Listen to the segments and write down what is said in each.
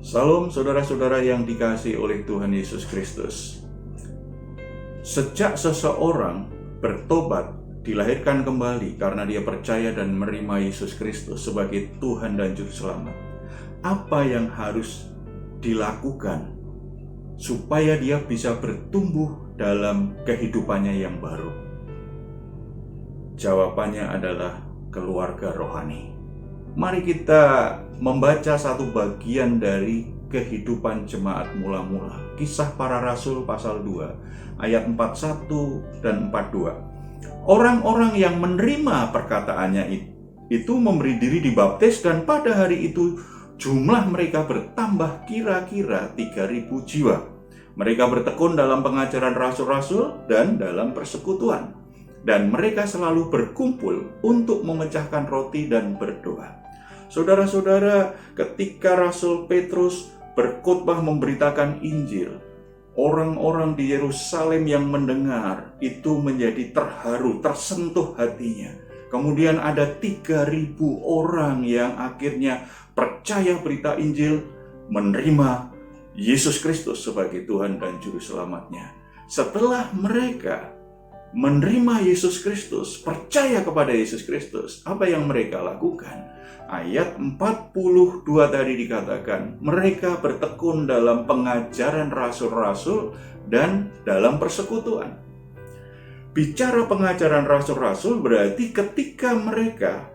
Salam saudara-saudara yang dikasihi oleh Tuhan Yesus Kristus. Sejak seseorang bertobat, dilahirkan kembali karena dia percaya dan menerima Yesus Kristus sebagai Tuhan dan Juru Selamat, apa yang harus dilakukan supaya dia bisa bertumbuh dalam kehidupannya yang baru? Jawabannya adalah keluarga rohani. Mari kita membaca satu bagian dari kehidupan jemaat mula-mula. Kisah Para Rasul pasal 2 ayat 41 dan 42. Orang-orang yang menerima perkataannya itu memberi diri dibaptis, dan pada hari itu jumlah mereka bertambah kira-kira 3.000 jiwa. Mereka bertekun dalam pengajaran rasul-rasul dan dalam persekutuan. Dan mereka selalu berkumpul untuk memecahkan roti dan berdoa. Saudara-saudara, ketika Rasul Petrus berkhotbah memberitakan Injil, orang-orang di Yerusalem yang mendengar itu menjadi terharu, tersentuh hatinya. Kemudian ada 3.000 orang yang akhirnya percaya berita Injil, menerima Yesus Kristus sebagai Tuhan dan Juru Selamatnya. Setelah mereka menerima Yesus Kristus, percaya kepada Yesus Kristus, apa yang mereka lakukan? Ayat 42 tadi dikatakan, mereka bertekun dalam pengajaran rasul-rasul dan dalam persekutuan. Bicara pengajaran rasul-rasul berarti ketika mereka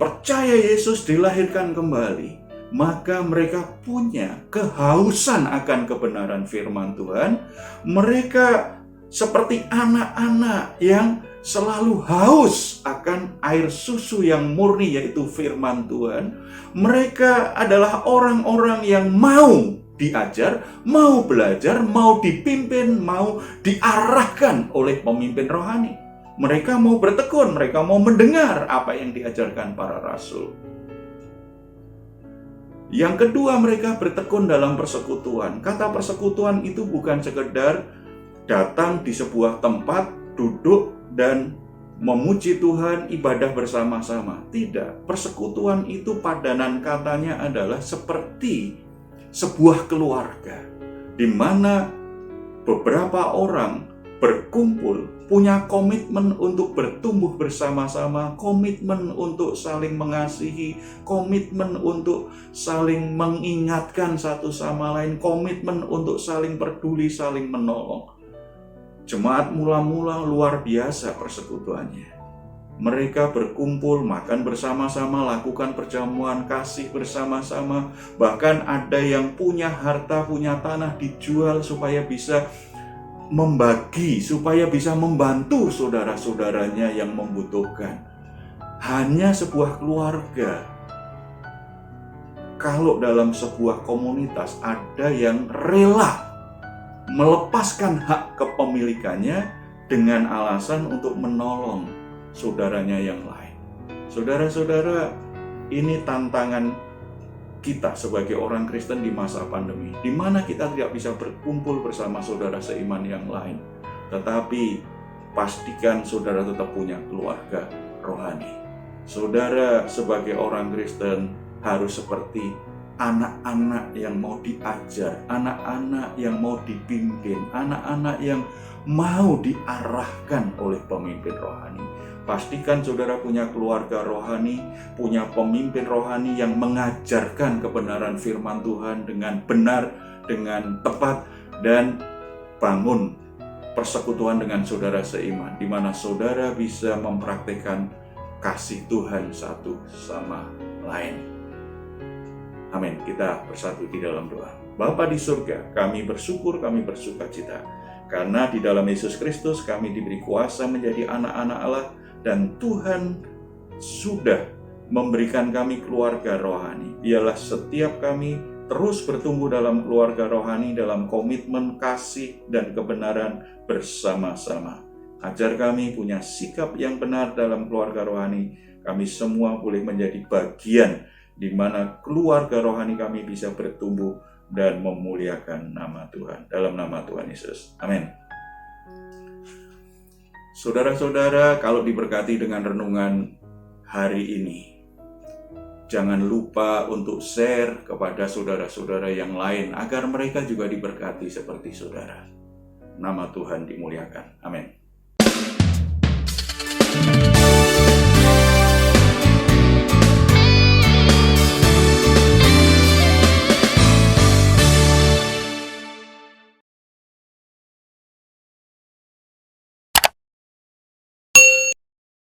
percaya Yesus dilahirkan kembali, maka mereka punya kehausan akan kebenaran firman Tuhan. Mereka seperti anak-anak yang selalu haus akan air susu yang murni, yaitu firman Tuhan. Mereka adalah orang-orang yang mau diajar, mau belajar, mau dipimpin, mau diarahkan oleh pemimpin rohani. Mereka mau bertekun, mereka mau mendengar apa yang diajarkan para rasul. Yang kedua, mereka bertekun dalam persekutuan. Kata persekutuan itu bukan sekedar datang di sebuah tempat, duduk dan memuji Tuhan, ibadah bersama-sama. Tidak, persekutuan itu padanan katanya adalah seperti sebuah keluarga, di mana beberapa orang berkumpul, punya komitmen untuk bertumbuh bersama-sama, komitmen untuk saling mengasihi, komitmen untuk saling mengingatkan satu sama lain, komitmen untuk saling peduli, saling menolong. Jemaat mula-mula luar biasa persekutuannya. Mereka berkumpul, makan bersama-sama, lakukan perjamuan kasih bersama-sama. Bahkan ada yang punya harta, punya tanah dijual supaya bisa membagi, supaya bisa membantu saudara-saudaranya yang membutuhkan. Hanya sebuah keluarga. Kalau dalam sebuah komunitas ada yang rela melepaskan hak kepemilikannya dengan alasan untuk menolong saudaranya yang lain. Saudara-saudara, ini tantangan kita sebagai orang Kristen di masa pandemi, di mana kita tidak bisa berkumpul bersama saudara seiman yang lain. Tetapi pastikan saudara tetap punya keluarga rohani. Saudara sebagai orang Kristen harus seperti anak-anak yang mau diajar, anak-anak yang mau dipimpin, anak-anak yang mau diarahkan oleh pemimpin rohani. Pastikan saudara punya keluarga rohani, punya pemimpin rohani yang mengajarkan kebenaran firman Tuhan dengan benar, dengan tepat, dan bangun persekutuan dengan saudara seiman, di mana saudara bisa mempraktikkan kasih Tuhan satu sama lain. Amin. Kita bersatu di dalam doa. Bapa di surga, kami bersyukur, kami bersukacita, karena di dalam Yesus Kristus kami diberi kuasa menjadi anak-anak Allah, dan Tuhan sudah memberikan kami keluarga rohani. Biarlah setiap kami terus bertumbuh dalam keluarga rohani, dalam komitmen kasih dan kebenaran bersama-sama. Ajar kami punya sikap yang benar dalam keluarga rohani. Kami semua boleh menjadi bagian di mana keluarga rohani kami bisa bertumbuh dan memuliakan nama Tuhan. Dalam nama Tuhan Yesus. Amin. Saudara-saudara, kalau diberkati dengan renungan hari ini, Jangan lupa untuk share kepada saudara-saudara yang lain agar mereka juga diberkati seperti saudara. Nama Tuhan dimuliakan. Amin.